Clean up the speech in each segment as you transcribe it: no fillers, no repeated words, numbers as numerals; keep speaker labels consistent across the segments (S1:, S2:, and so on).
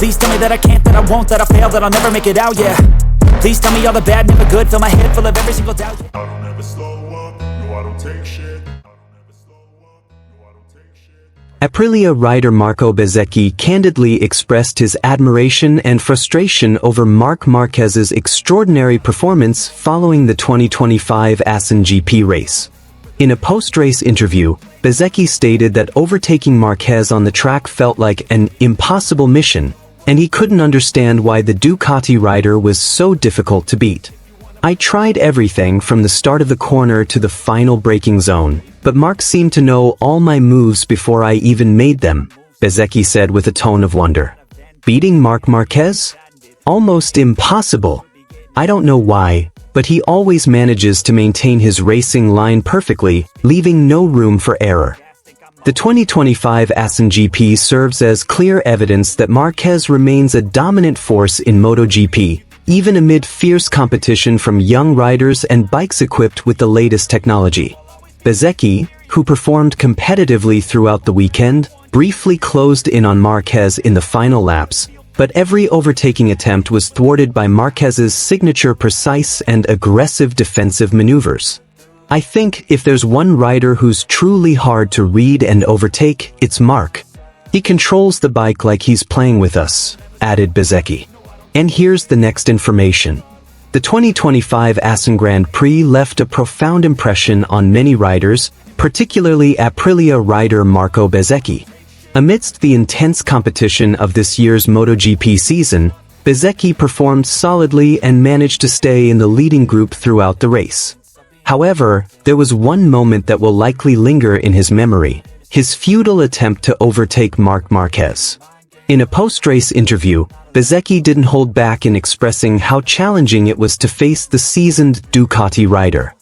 S1: Please tell me that I can't, that I won't, that I fail, that I'll never make it out, yeah. Please tell me all the bad, never good, fill my head full of every single doubt, yeah.
S2: I don't ever slow up, no I don't take shit.
S3: Aprilia rider Marco Bezzecchi candidly expressed his admiration and frustration over Marc Marquez's extraordinary performance following the 2025 Assen GP race. In a post-race interview, Bezzecchi stated that overtaking Marquez on the track felt like an impossible mission, and he couldn't understand why the Ducati rider was so difficult to beat. I tried everything from the start of the corner to the final braking zone, but Marc seemed to know all my moves before I even made them, Bezzecchi said with a tone of wonder. Beating Marc Marquez? Almost impossible. I don't know why, but he always manages to maintain his racing line perfectly, leaving no room for error. The 2025 Assen GP serves as clear evidence that Marquez remains a dominant force in MotoGP, even amid fierce competition from young riders and bikes equipped with the latest technology. Bezzecchi, who performed competitively throughout the weekend, briefly closed in on Marquez in the final laps, but every overtaking attempt was thwarted by Marquez's signature precise and aggressive defensive maneuvers. I think if there's one rider who's truly hard to read and overtake, it's Marc. He controls the bike like he's playing with us, added Bezzecchi. And here's the next information. The 2025 Assen Grand Prix left a profound impression on many riders, particularly Aprilia rider Marco Bezzecchi. Amidst the intense competition of this year's MotoGP season, Bezzecchi performed solidly and managed to stay in the leading group throughout the race. However, there was one moment that will likely linger in his memory: his futile attempt to overtake Marc Marquez. In a post-race interview, Bezzecchi didn't hold back in expressing how challenging it was to face the seasoned Ducati rider.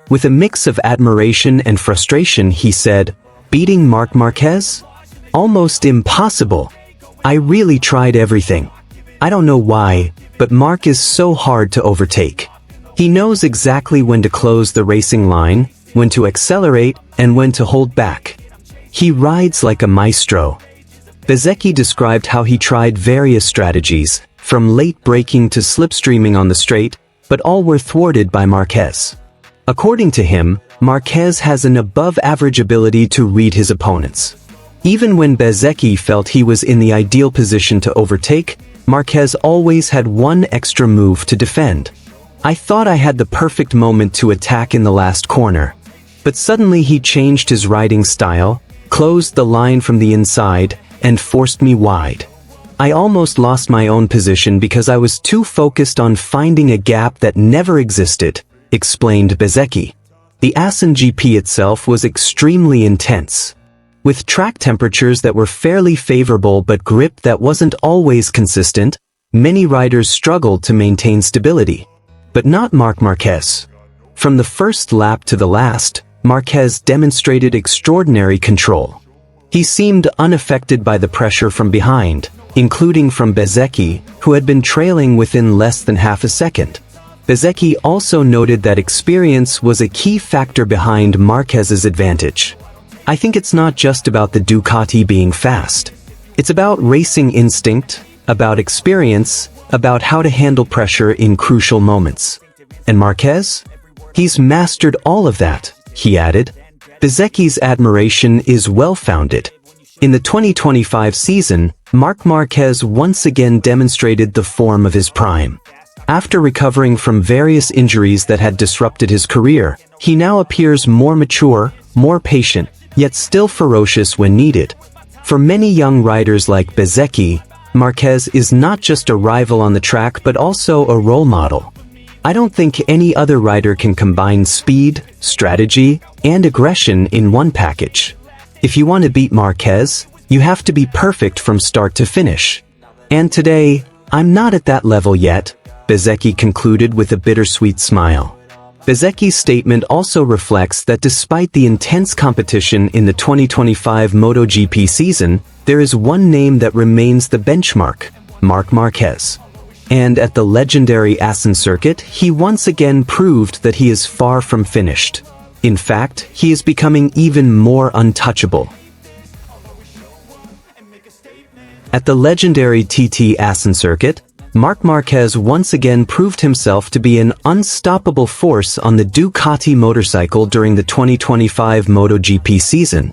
S3: With a mix of admiration and frustration, he said, "Beating Marc Marquez? Almost impossible. I really tried everything. I don't know why, but Marc is so hard to overtake. He knows exactly when to close the racing line, when to accelerate, and when to hold back. He rides like a maestro." Bezzecchi described how he tried various strategies, from late braking to slipstreaming on the straight, but all were thwarted by Marquez. According to him, Marquez has an above-average ability to read his opponents. Even when Bezzecchi felt he was in the ideal position to overtake, Marquez always had one extra move to defend. "I thought I had the perfect moment to attack in the last corner. But suddenly he changed his riding style, closed the line from the inside, and forced me wide. I almost lost my own position because I was too focused on finding a gap that never existed," explained Bezzecchi. The Assen GP itself was extremely intense. With track temperatures that were fairly favorable but grip that wasn't always consistent, many riders struggled to maintain stability. But not Marc Marquez. From the first lap to the last, Marquez demonstrated extraordinary control. He seemed unaffected by the pressure from behind, including from Bezzecchi, who had been trailing within less than half a second. Bezzecchi also noted that experience was a key factor behind Marquez's advantage. "I think it's not just about the Ducati being fast. It's about racing instinct, about experience, about how to handle pressure in crucial moments. And Marquez? He's mastered all of that," he added. Bezzecchi's admiration is well-founded. In the 2025 season, Marc Marquez once again demonstrated the form of his prime. After recovering from various injuries that had disrupted his career, he now appears more mature, more patient, yet still ferocious when needed. For many young riders like Bezzecchi, Marquez is not just a rival on the track but also a role model. I don't think any other rider can combine speed, strategy, and aggression in one package. If you want to beat Marquez, you have to be perfect from start to finish. And today, I'm not at that level yet, Bezzecchi concluded with a bittersweet smile. Bezzecchi's statement also reflects that despite the intense competition in the 2025 MotoGP season, there is one name that remains the benchmark: Marc Marquez. And at the legendary Assen circuit, he once again proved that he is far from finished. In fact, he is becoming even more untouchable. At the legendary TT Assen circuit, Marc Marquez once again proved himself to be an unstoppable force on the Ducati motorcycle during the 2025 MotoGP season.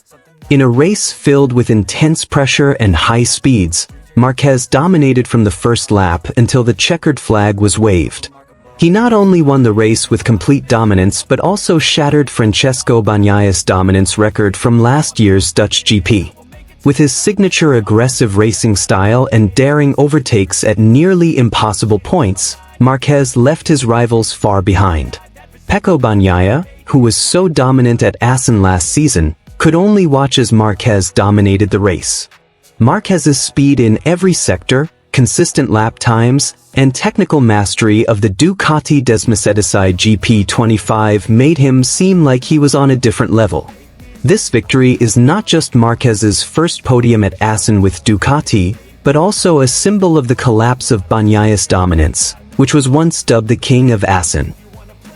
S3: In a race filled with intense pressure and high speeds, Marquez dominated from the first lap until the checkered flag was waved. He not only won the race with complete dominance but also shattered Francesco Bagnaia's dominance record from last year's Dutch GP. With his signature aggressive racing style and daring overtakes at nearly impossible points, Marquez left his rivals far behind. Pecco Bagnaia, who was so dominant at Assen last season, could only watch as Marquez dominated the race. Marquez's speed in every sector, consistent lap times, and technical mastery of the Ducati Desmosedici GP25 made him seem like he was on a different level. This victory is not just Marquez's first podium at Assen with Ducati, but also a symbol of the collapse of Bagnaia's dominance, which was once dubbed the King of Assen.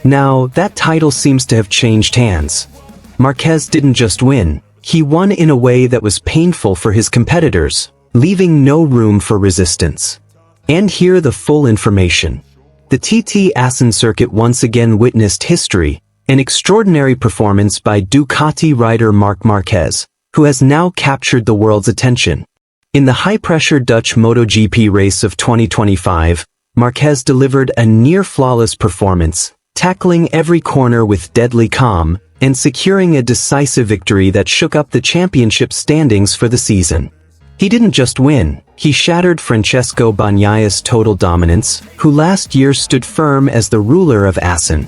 S3: Now, that title seems to have changed hands. Marquez didn't just win, he won in a way that was painful for his competitors, leaving no room for resistance. And here the full information. The TT Assen circuit once again witnessed history, an extraordinary performance by Ducati rider Marc Marquez, who has now captured the world's attention. In the high-pressure Dutch MotoGP race of 2025, Marquez delivered a near-flawless performance, tackling every corner with deadly calm, and securing a decisive victory that shook up the championship standings for the season. He didn't just win, he shattered Francesco Bagnaia's total dominance, who last year stood firm as the ruler of Assen.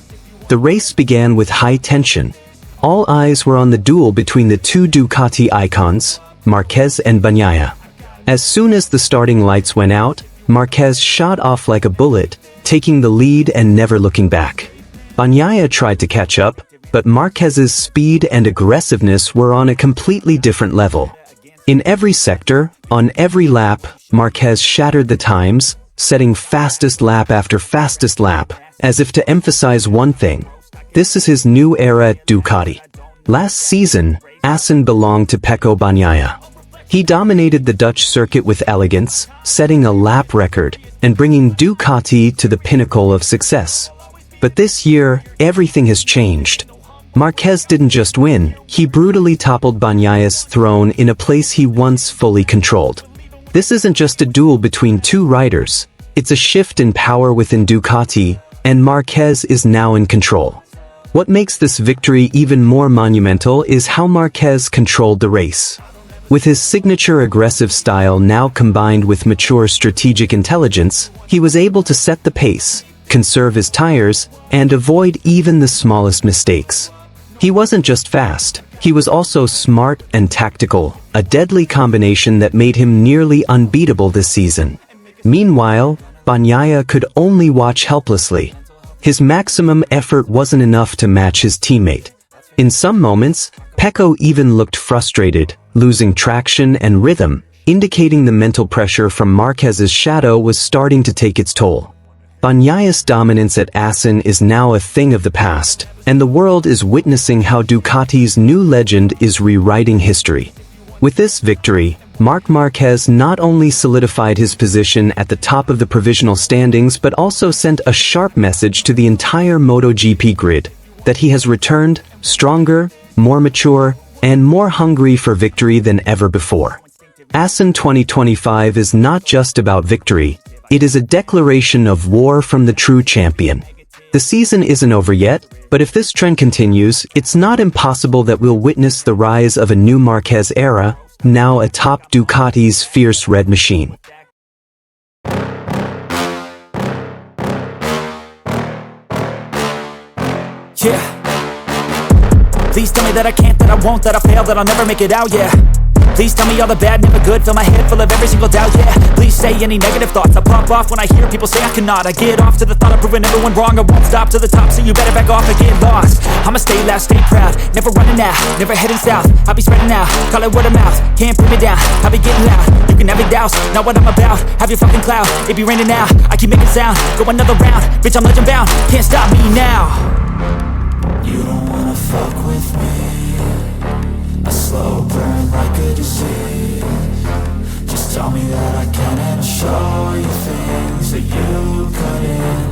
S3: The race began with high tension. All eyes were on the duel between the two Ducati icons, Marquez and Bagnaia. As soon as the starting lights went out, Marquez shot off like a bullet, taking the lead and never looking back. Bagnaia tried to catch up, but Marquez's speed and aggressiveness were on a completely different level. In every sector, on every lap, Marquez shattered the times, setting fastest lap after fastest lap, as if to emphasize one thing: this is his new era at Ducati. Last season, Assen belonged to Pecco Bagnaia. He dominated the Dutch circuit with elegance, setting a lap record, and bringing Ducati to the pinnacle of success. But this year, everything has changed. Marquez didn't just win, he brutally toppled Bagnaia's throne in a place he once fully controlled. This isn't just a duel between two riders, it's a shift in power within Ducati, and Marquez is now in control. What makes this victory even more monumental is how Marquez controlled the race. With his signature aggressive style now combined with mature strategic intelligence, he was able to set the pace, conserve his tires, and avoid even the smallest mistakes. He wasn't just fast, he was also smart and tactical, a deadly combination that made him nearly unbeatable this season. Meanwhile, Bagnaia could only watch helplessly. His maximum effort wasn't enough to match his teammate. In some moments, Pecco even looked frustrated, losing traction and rhythm, indicating the mental pressure from Marquez's shadow was starting to take its toll. Bagnaia's dominance at Assen is now a thing of the past, and the world is witnessing how Ducati's new legend is rewriting history. With this victory, Marc Marquez not only solidified his position at the top of the provisional standings but also sent a sharp message to the entire MotoGP grid that he has returned, stronger, more mature, and more hungry for victory than ever before. Assen 2025 is not just about victory, it is a declaration of war from the true champion. The season isn't over yet, but if this trend continues, it's not impossible that we'll witness the rise of a new Marquez era, now atop Ducati's fierce red machine.
S1: Yeah. Please tell me that I can't, that I won't, that I fail, that I'll never make it out, yeah. Please tell me all the bad, never good, fill my head full of every single doubt, yeah. Please say any negative thoughts, I pop off when I hear people say I cannot. I get off to the thought of proving everyone wrong, I won't stop to the top, so you better back off and get lost. I'ma stay loud, stay proud, never running out, never heading south. I'll be spreading out, call it word of mouth, can't put me down, I'll be getting loud. You can have your doubts, not what I'm about, have your fucking clout. It be raining now, I keep making sound, go another round, bitch I'm legend bound, can't stop me now. You don't wanna fuck with me, a slow burn like a disease. Just Tell me that I can and I'll show you things that you couldn't.